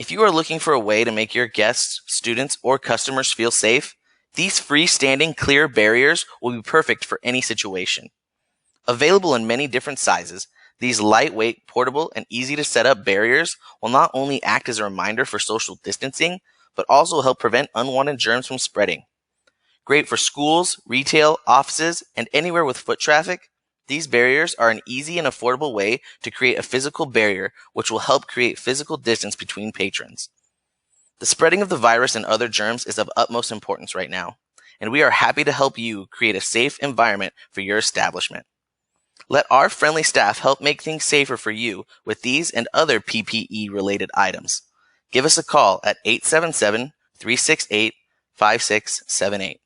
If you are looking for a way to make your guests, students, or customers feel safe, these freestanding clear barriers will be perfect for any situation. Available in many different sizes, these lightweight, portable, and easy to set up barriers will not only act as a reminder for social distancing, but also help prevent unwanted germs from spreading. Great for schools, retail, offices, and anywhere with foot traffic, these barriers are an easy and affordable way to create a physical barrier which will help create physical distance between patrons. The spreading of the virus and other germs is of utmost importance right now, and we are happy to help you create a safe environment for your establishment. Let our friendly staff help make things safer for you with these and other PPE-related items. Give us a call at 877-368-5678.